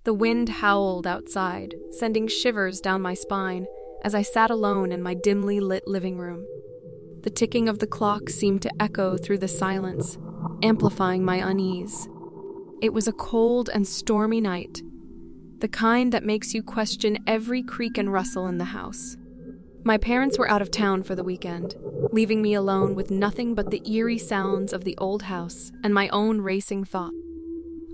The wind howled outside, sending shivers down my spine as I sat alone in my dimly lit living room. The ticking of the clock seemed to echo through the silence, amplifying my unease. It was a cold and stormy night, the kind that makes you question every creak and rustle in the house. My parents were out of town for the weekend, leaving me alone with nothing but the eerie sounds of the old house and my own racing thoughts.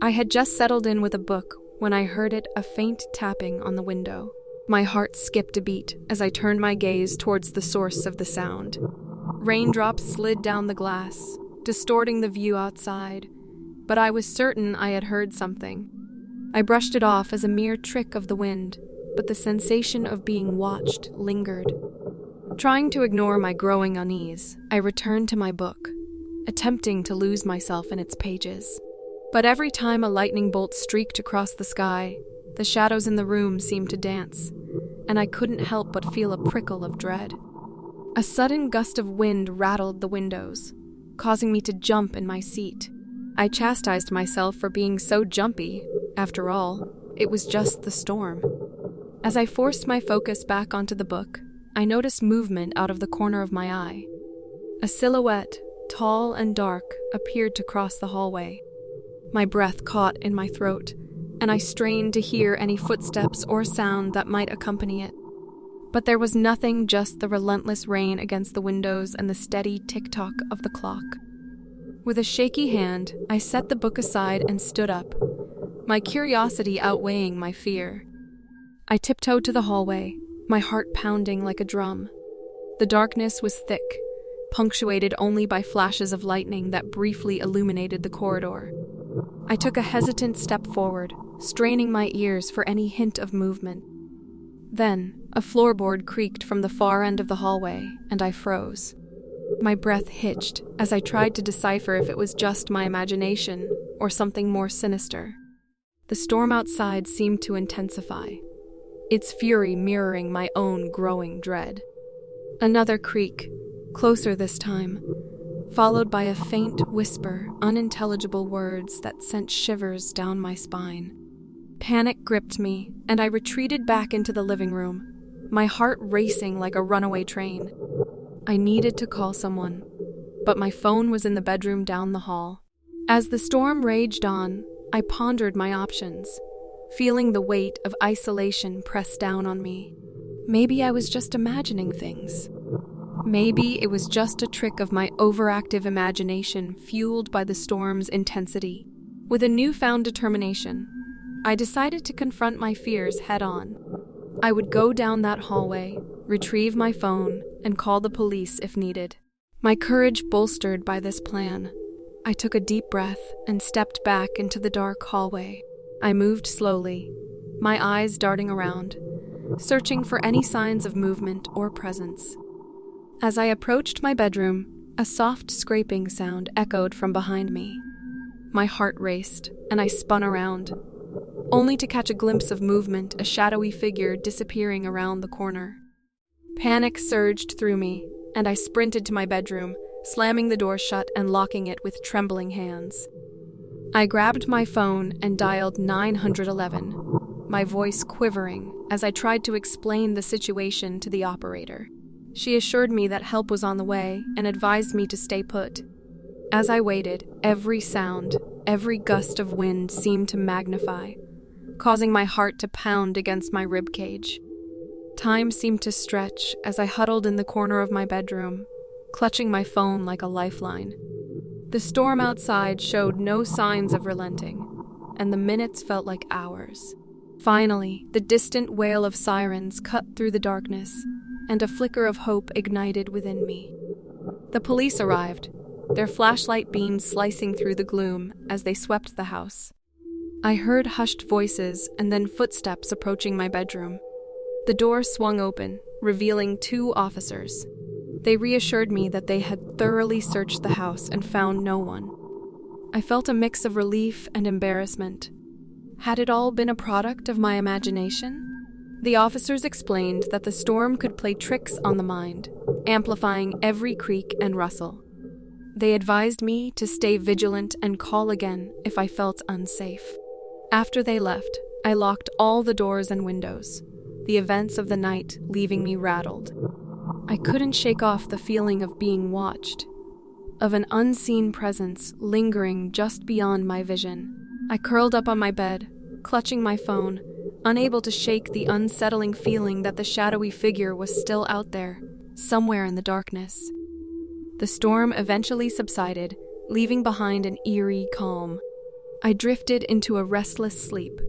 I had just settled in with a book when I heard a faint tapping on the window. My heart skipped a beat as I turned my gaze towards the source of the sound. Raindrops slid down the glass, distorting the view outside, but I was certain I had heard something. I brushed it off as a mere trick of the wind, but the sensation of being watched lingered. Trying to ignore my growing unease, I returned to my book, attempting to lose myself in its pages. But every time a lightning bolt streaked across the sky, the shadows in the room seemed to dance, and I couldn't help but feel a prickle of dread. A sudden gust of wind rattled the windows, causing me to jump in my seat. I chastised myself for being so jumpy. After all, it was just the storm. As I forced my focus back onto the book, I noticed movement out of the corner of my eye. A silhouette, tall and dark, appeared to cross the hallway. My breath caught in my throat, and I strained to hear any footsteps or sound that might accompany it. But there was nothing, just the relentless rain against the windows and the steady tick-tock of the clock. With a shaky hand, I set the book aside and stood up, my curiosity outweighing my fear. I tiptoed to the hallway, my heart pounding like a drum. The darkness was thick, punctuated only by flashes of lightning that briefly illuminated the corridor. I took a hesitant step forward, straining my ears for any hint of movement. Then, a floorboard creaked from the far end of the hallway, and I froze. My breath hitched as I tried to decipher if it was just my imagination or something more sinister. The storm outside seemed to intensify, its fury mirroring my own growing dread. Another creak, closer this time, followed by a faint whisper, unintelligible words that sent shivers down my spine. Panic gripped me, and I retreated back into the living room, my heart racing like a runaway train. I needed to call someone, but my phone was in the bedroom down the hall. As the storm raged on, I pondered my options, feeling the weight of isolation press down on me. Maybe I was just imagining things. Maybe it was just a trick of my overactive imagination fueled by the storm's intensity. With a newfound determination, I decided to confront my fears head-on. I would go down that hallway, retrieve my phone, and call the police if needed. My courage bolstered by this plan, I took a deep breath and stepped back into the dark hallway. I moved slowly, my eyes darting around, searching for any signs of movement or presence. As I approached my bedroom, a soft scraping sound echoed from behind me. My heart raced, and I spun around, only to catch a glimpse of movement, a shadowy figure disappearing around the corner. Panic surged through me, and I sprinted to my bedroom, slamming the door shut and locking it with trembling hands. I grabbed my phone and dialed 911, my voice quivering as I tried to explain the situation to the operator. She assured me that help was on the way and advised me to stay put. As I waited, every sound, every gust of wind seemed to magnify, causing my heart to pound against my ribcage. Time seemed to stretch as I huddled in the corner of my bedroom, clutching my phone like a lifeline. The storm outside showed no signs of relenting, and the minutes felt like hours. Finally, the distant wail of sirens cut through the darkness, and a flicker of hope ignited within me. The police arrived, their flashlight beams slicing through the gloom as they swept the house. I heard hushed voices and then footsteps approaching my bedroom. The door swung open, revealing 2 officers. They reassured me that they had thoroughly searched the house and found no one. I felt a mix of relief and embarrassment. Had it all been a product of my imagination? The officers explained that the storm could play tricks on the mind, amplifying every creak and rustle. They advised me to stay vigilant and call again if I felt unsafe. After they left, I locked all the doors and windows, the events of the night leaving me rattled. I couldn't shake off the feeling of being watched, of an unseen presence lingering just beyond my vision. I curled up on my bed, clutching my phone, unable to shake the unsettling feeling that the shadowy figure was still out there, somewhere in the darkness. The storm eventually subsided, leaving behind an eerie calm. I drifted into a restless sleep,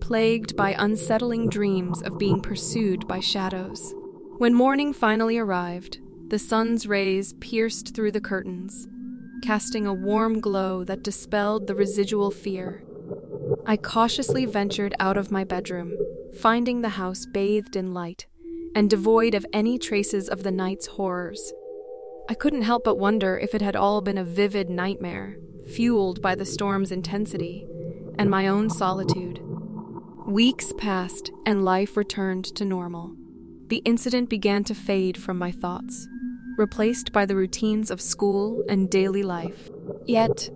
plagued by unsettling dreams of being pursued by shadows. When morning finally arrived, the sun's rays pierced through the curtains, casting a warm glow that dispelled the residual fear. I cautiously ventured out of my bedroom, finding the house bathed in light and devoid of any traces of the night's horrors. I couldn't help but wonder if it had all been a vivid nightmare, fueled by the storm's intensity and my own solitude. Weeks passed and life returned to normal. The incident began to fade from my thoughts, replaced by the routines of school and daily life. Yet,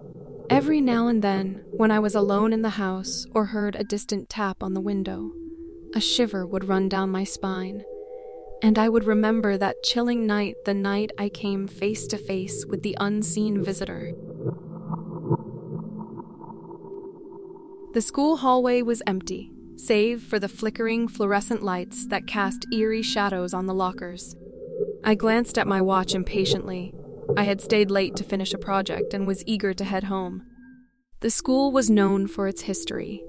every now and then, when I was alone in the house or heard a distant tap on the window, a shiver would run down my spine, and I would remember that chilling night, the night I came face to face with the unseen visitor. The school hallway was empty, save for the flickering fluorescent lights that cast eerie shadows on the lockers. I glanced at my watch impatiently. I had stayed late to finish a project and was eager to head home. The school was known for its history,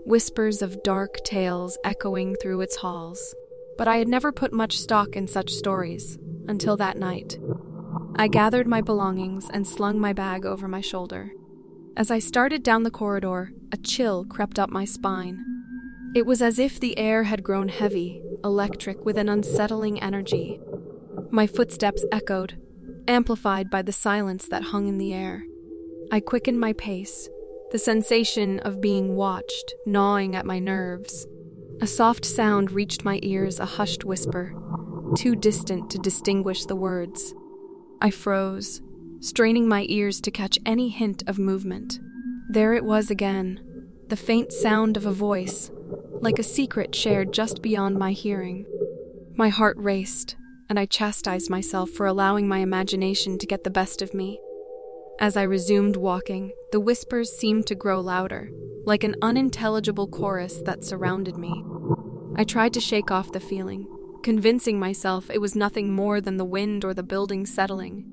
whispers of dark tales echoing through its halls. But I had never put much stock in such stories until that night. I gathered my belongings and slung my bag over my shoulder. As I started down the corridor, a chill crept up my spine. It was as if the air had grown heavy, electric, with an unsettling energy. My footsteps echoed, amplified by the silence that hung in the air. I quickened my pace, the sensation of being watched gnawing at my nerves. A soft sound reached my ears, a hushed whisper, too distant to distinguish the words. I froze, straining my ears to catch any hint of movement. There it was again, the faint sound of a voice, like a secret shared just beyond my hearing. My heart raced, and I chastised myself for allowing my imagination to get the best of me. As I resumed walking, the whispers seemed to grow louder, like an unintelligible chorus that surrounded me. I tried to shake off the feeling, convincing myself it was nothing more than the wind or the building settling.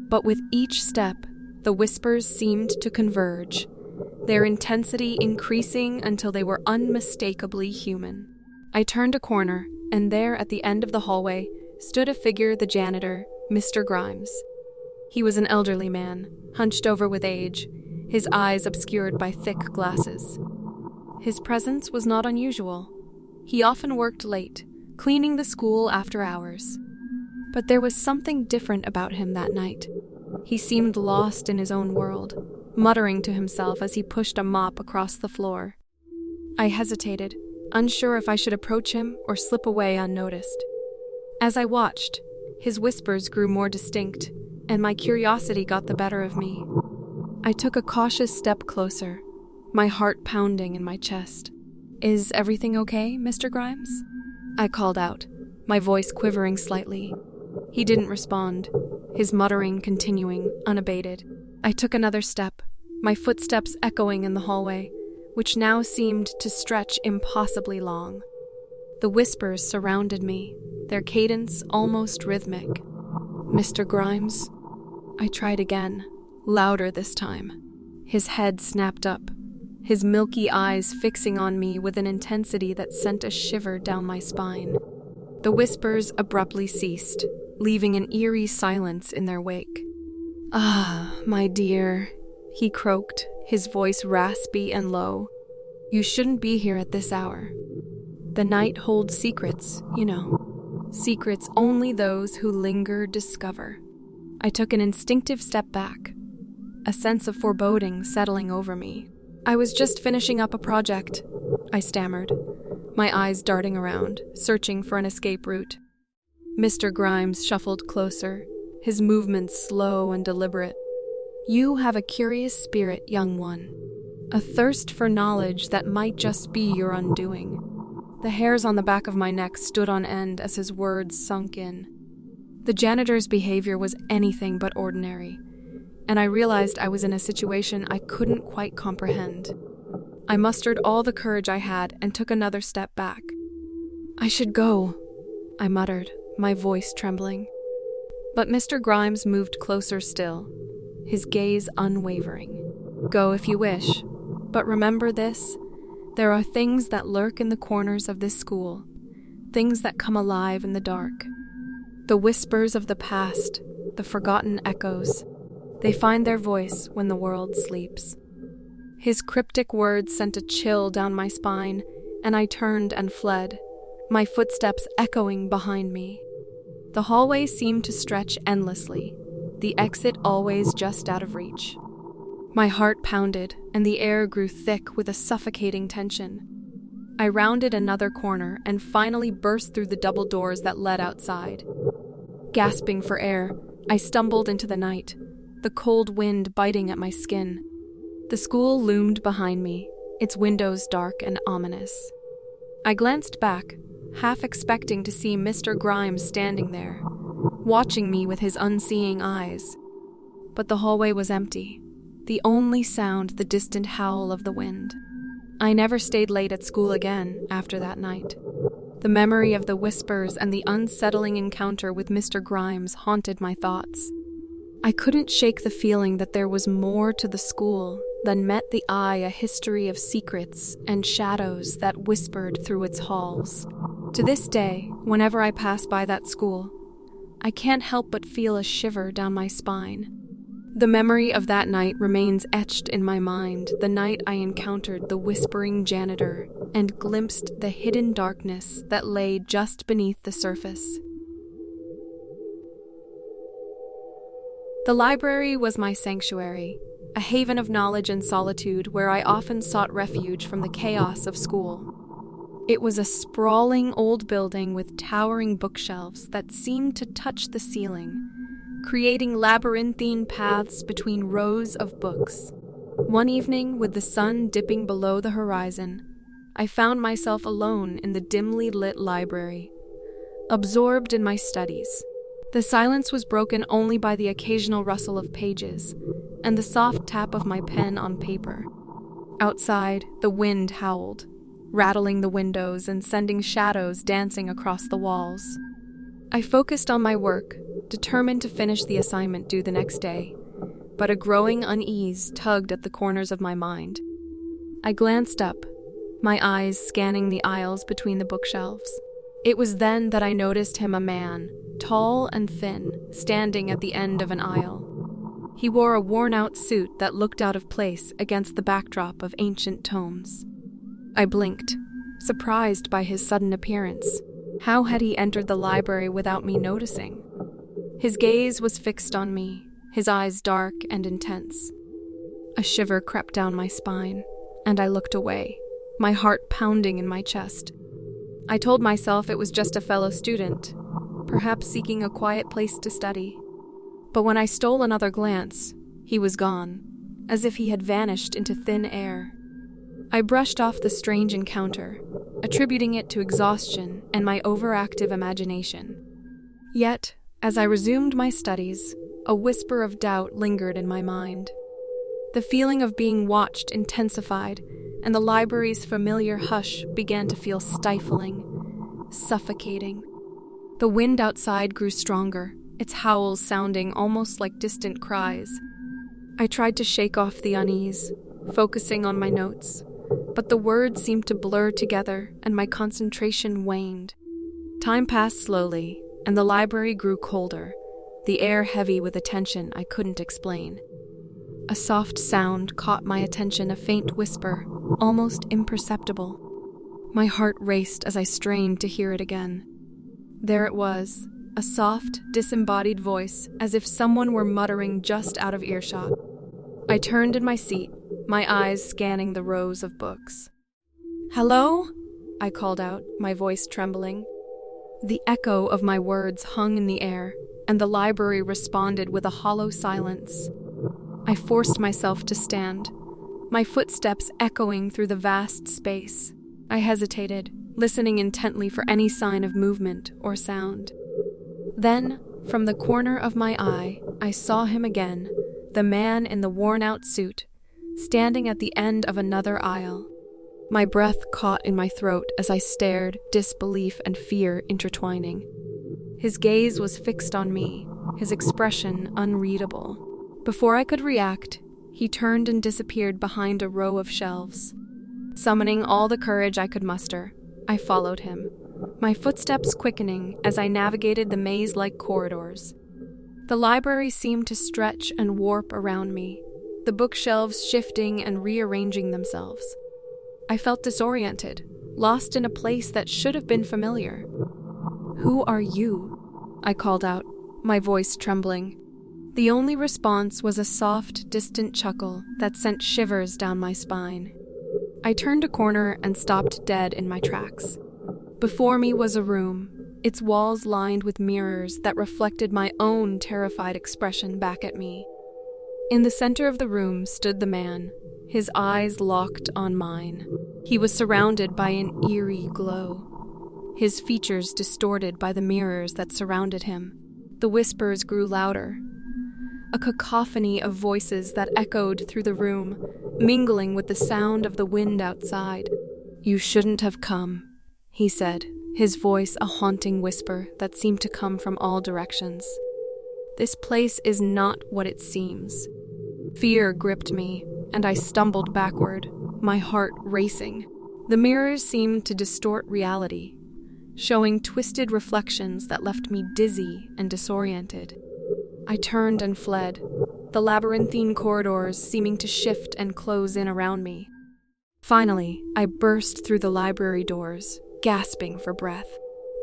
But with each step, the whispers seemed to converge, their intensity increasing until they were unmistakably human. I turned a corner, and there at the end of the hallway stood a figure, the janitor, Mr. Grimes. He was an elderly man, hunched over with age, his eyes obscured by thick glasses. His presence was not unusual. He often worked late, cleaning the school after hours. But there was something different about him that night. He seemed lost in his own world, muttering to himself as he pushed a mop across the floor. I hesitated, unsure if I should approach him or slip away unnoticed. As I watched, his whispers grew more distinct, and my curiosity got the better of me. I took a cautious step closer, my heart pounding in my chest. "Is everything okay, Mr. Grimes?" I called out, my voice quivering slightly. He didn't respond, his muttering continuing, unabated. I took another step, my footsteps echoing in the hallway, which now seemed to stretch impossibly long. The whispers surrounded me, their cadence almost rhythmic. "Mr. Grimes?" I tried again, louder this time. His head snapped up, his milky eyes fixing on me with an intensity that sent a shiver down my spine. The whispers abruptly ceased, leaving an eerie silence in their wake. "Ah, my dear," he croaked, his voice raspy and low. "You shouldn't be here at this hour. The night holds secrets, you know. Secrets only those who linger discover." I took an instinctive step back, a sense of foreboding settling over me. "I was just finishing up a project," I stammered, my eyes darting around, searching for an escape route. Mr. Grimes shuffled closer, his movements slow and deliberate. "You have a curious spirit, young one. a thirst for knowledge that might just be your undoing. The hairs on the back of my neck stood on end as his words sunk in. The janitor's behavior was anything but ordinary, and I realized I was in a situation I couldn't quite comprehend. I mustered all the courage I had and took another step back. "I should go," I muttered, my voice trembling. But Mr. Grimes moved closer still, his gaze unwavering. "Go if you wish, but remember this. There are things that lurk in the corners of this school, things that come alive in the dark. The whispers of the past, the forgotten echoes. They find their voice when the world sleeps." His cryptic words sent a chill down my spine, and I turned and fled, my footsteps echoing behind me. The hallway seemed to stretch endlessly, the exit always just out of reach. My heart pounded, and the air grew thick with a suffocating tension. I rounded another corner and finally burst through the double doors that led outside. Gasping for air, I stumbled into the night, the cold wind biting at my skin. The school loomed behind me, its windows dark and ominous. I glanced back, half expecting to see Mr. Grimes standing there, watching me with his unseeing eyes. But the hallway was empty, the only sound the distant howl of the wind. I never stayed late at school again after that night. The memory of the whispers and the unsettling encounter with Mr. Grimes haunted my thoughts. I couldn't shake the feeling that there was more to the school than met the eye a history of secrets and shadows that whispered through its halls. To this day, whenever I pass by that school, I can't help but feel a shiver down my spine. The memory of that night remains etched in my mind, the night I encountered the Whispering Janitor and glimpsed the hidden darkness that lay just beneath the surface. The library was my sanctuary, a haven of knowledge and solitude where I often sought refuge from the chaos of school. It was a sprawling old building with towering bookshelves that seemed to touch the ceiling, creating labyrinthine paths between rows of books. One evening, with the sun dipping below the horizon, I found myself alone in the dimly lit library, absorbed in my studies. The silence was broken only by the occasional rustle of pages and the soft tap of my pen on paper. Outside, the wind howled, rattling the windows and sending shadows dancing across the walls. I focused on my work, determined to finish the assignment due the next day, but a growing unease tugged at the corners of my mind. I glanced up, my eyes scanning the aisles between the bookshelves. It was then that I noticed him, a man, tall and thin, standing at the end of an aisle. He wore a worn-out suit that looked out of place against the backdrop of ancient tomes. I blinked, surprised by his sudden appearance. How had he entered the library without me noticing? His gaze was fixed on me, his eyes dark and intense. A shiver crept down my spine, and I looked away, my heart pounding in my chest. I told myself it was just a fellow student, perhaps seeking a quiet place to study. But when I stole another glance, he was gone, as if he had vanished into thin air. I brushed off the strange encounter, attributing it to exhaustion and my overactive imagination. Yet, as I resumed my studies, a whisper of doubt lingered in my mind. The feeling of being watched intensified, and the library's familiar hush began to feel stifling, suffocating. The wind outside grew stronger, its howls sounding almost like distant cries. I tried to shake off the unease, focusing on my notes, but the words seemed to blur together and my concentration waned. Time passed slowly, and the library grew colder, the air heavy with a tension I couldn't explain. A soft sound caught my attention, a faint whisper, almost imperceptible. My heart raced as I strained to hear it again. There it was, a soft, disembodied voice, as if someone were muttering just out of earshot. I turned in my seat, my eyes scanning the rows of books. "Hello?" I called out, my voice trembling. The echo of my words hung in the air, and the library responded with a hollow silence. I forced myself to stand, my footsteps echoing through the vast space. I hesitated, listening intently for any sign of movement or sound. Then, from the corner of my eye, I saw him again, the man in the worn-out suit, standing at the end of another aisle. My breath caught in my throat as I stared, disbelief and fear intertwining. His gaze was fixed on me, his expression unreadable. Before I could react, he turned and disappeared behind a row of shelves. Summoning all the courage I could muster, I followed him, my footsteps quickening as I navigated the maze-like corridors. The library seemed to stretch and warp around me, the bookshelves shifting and rearranging themselves. I felt disoriented, lost in a place that should have been familiar. "Who are you?" I called out, my voice trembling. The only response was a soft, distant chuckle that sent shivers down my spine. I turned a corner and stopped dead in my tracks. Before me was a room, its walls lined with mirrors that reflected my own terrified expression back at me. In the center of the room stood the man, his eyes locked on mine. He was surrounded by an eerie glow, his features distorted by the mirrors that surrounded him. The whispers grew louder, a cacophony of voices that echoed through the room, mingling with the sound of the wind outside. "You shouldn't have come," he said, his voice a haunting whisper that seemed to come from all directions. "This place is not what it seems." Fear gripped me, and I stumbled backward, my heart racing. The mirrors seemed to distort reality, showing twisted reflections that left me dizzy and disoriented. I turned and fled, the labyrinthine corridors seeming to shift and close in around me. Finally, I burst through the library doors, gasping for breath.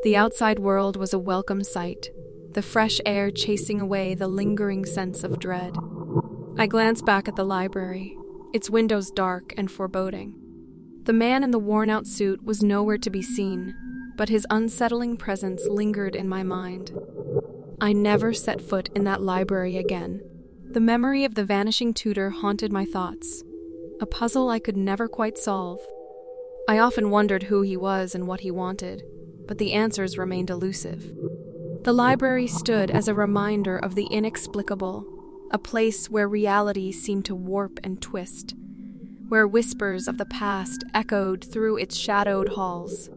The outside world was a welcome sight, the fresh air chasing away the lingering sense of dread. I glanced back at the library, its windows dark and foreboding. The man in the worn-out suit was nowhere to be seen, but his unsettling presence lingered in my mind. I never set foot in that library again. The memory of the Vanishing Tutor haunted my thoughts, a puzzle I could never quite solve. I often wondered who he was and what he wanted, but the answers remained elusive. The library stood as a reminder of the inexplicable, a place where reality seemed to warp and twist, where whispers of the past echoed through its shadowed halls.